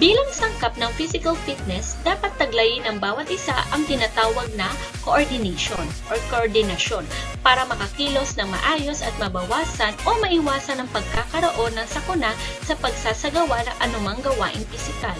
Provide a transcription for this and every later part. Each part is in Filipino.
Bilang sangkap ng physical fitness, dapat taglayin ng bawat isa ang tinatawag na coordination or koordinasyon para makakilos ng maayos at mabawasan o maiwasan ang pagkakaroon ng sakuna sa pagsasagawa ng anumang gawaing pisikal.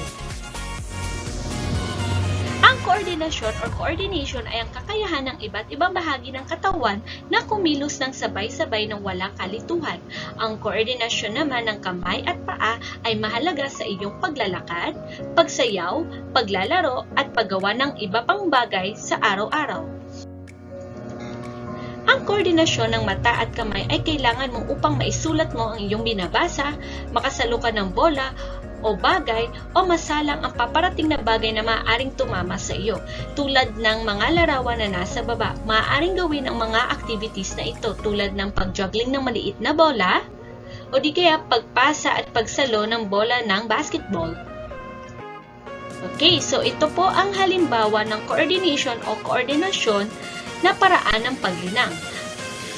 Ang koordinasyon or coordination ay ang kakayahan ng iba't ibang bahagi ng katawan na kumilos ng sabay-sabay ng walang kalituhan. Ang koordinasyon naman ng kamay at paa ay mahalaga sa iyong paglalakad, pagsayaw, paglalaro at paggawa ng iba pang bagay sa araw-araw. Ang koordinasyon ng mata at kamay ay kailangan mo upang maisulat mo ang iyong binabasa, makasalukan ng bola o bagay o masalang ang paparating na bagay na maaaring tumama sa iyo. Tulad ng mga larawan na nasa baba, maaaring gawin ang mga activities na ito tulad ng pag-juggling ng maliit na bola o di kaya pagpasa at pagsalo ng bola ng basketball. Okay, so ito po ang halimbawa ng coordination o koordinasyon na paraan ng paglinang.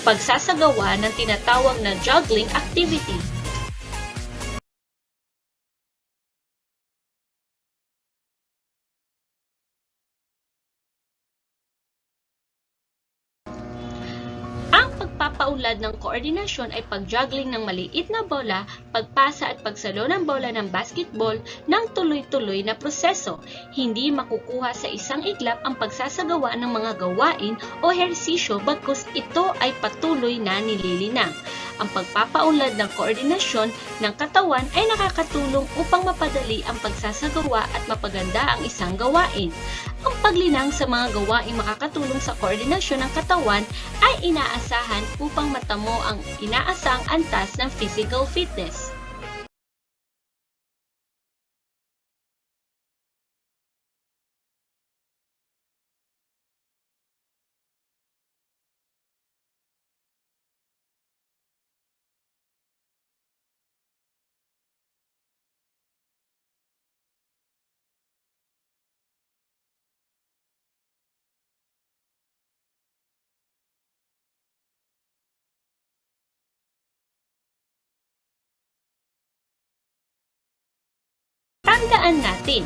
Pagsasagawa ng tinatawag na juggling activity. pagpapaunlad ng koordinasyon ay pag-juggling ng maliit na bola, pagpasa at pagsalo ng bola ng basketball ng tuloy-tuloy na proseso. Hindi makukuha sa isang iglap ang pagsasagawa ng mga gawain o ehersisyo bagkus ito ay patuloy na nililinang. Ang pagpapaunlad ng koordinasyon ng katawan ay nakakatulong upang mapadali ang pagsasagawa at mapaganda ang isang gawain. Ang paglinang sa mga gawaing makakatulong sa koordinasyon ng katawan ay inaasahan upang matamo ang inaasang antas ng physical fitness. Tandaan natin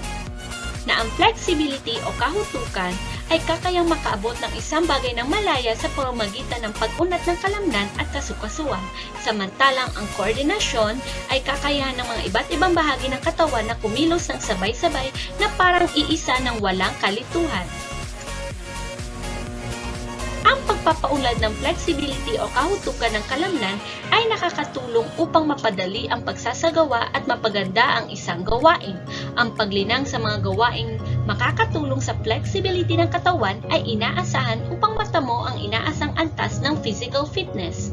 na ang flexibility o kahutukan ay kakayang makaabot ng isang bagay ng malaya sa pamamagitan ng pag-unat ng kalamnan at kasukasuan, samantalang ang koordinasyon ay kakayahan ng mga iba't ibang bahagi ng katawan na kumilos ng sabay-sabay na parang iisa ng walang kalituhan. Ang pagpapaunlad ng flexibility o kahutukan ng kalamnan ay nakakatulong upang mapadali ang pagsasagawa at mapaganda ang isang gawain. Ang paglinang sa mga gawaing makakatulong sa flexibility ng katawan ay inaasahan upang matamo ang inaasang antas ng physical fitness.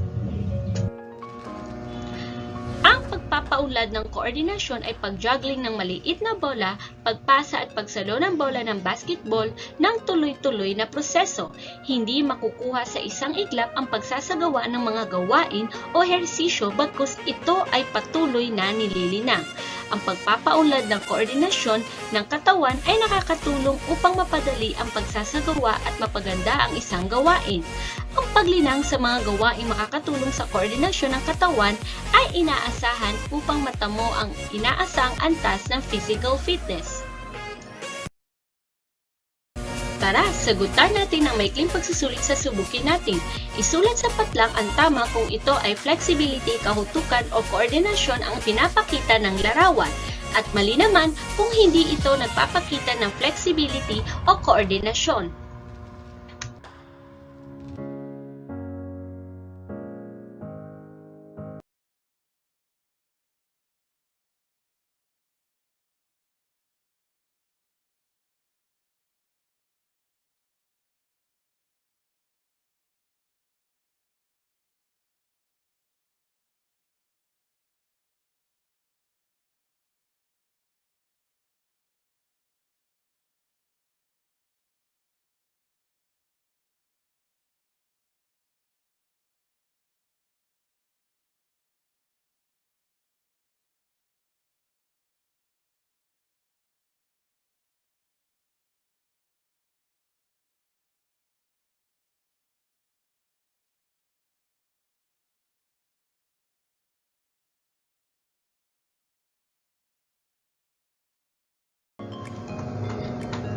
Ang pagpapaunlad ng koordinasyon ay pag-juggling ng maliit na bola, pagpasa at pagsalo ng bola ng basketball ng tuloy-tuloy na proseso. Hindi makukuha sa isang iglap ang pagsasagawa ng mga gawain o ehersisyo bagkus ito ay patuloy na nililinang. Ang pagpapaunlad ng koordinasyon ng katawan ay nakakatulong upang mapadali ang pagsasagawa at mapaganda ang isang gawain. Ang paglinang sa mga gawaing makakatulong sa koordinasyon ng katawan ay inaasahan upang matamo ang inaasang antas ng physical fitness. Tara, sagutan natin ang maikling pagsusulit sa subukin natin. Isulat sa patlang ang tama kung ito ay flexibility, kahutukan o koordinasyon ang pinapakita ng larawan. At mali naman kung hindi ito nagpapakita ng flexibility o koordinasyon.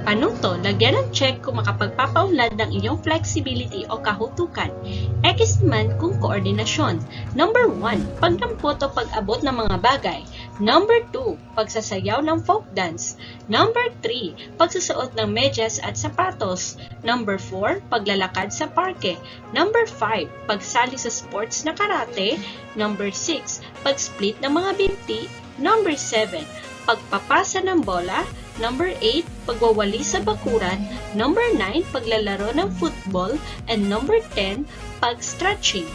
Panuto, lagyan ng check kung makapagpapaunlad ng iyong flexibility o kahutukan. X naman kung koordinasyon. Number 1, pagdampot o pag-abot ng mga bagay. Number 2, pagsasayaw ng folk dance. Number 3, pagsusuot ng medyas at sapatos. Number 4, paglalakad sa parke. Number 5, pagsali sa sports na karate. Number 6, pag-split ng mga binti. Number 7, pagpapasa ng bola. Number 8, pagwawali sa bakuran. Number 9, paglalaro ng football. And number 10, pag-stretching.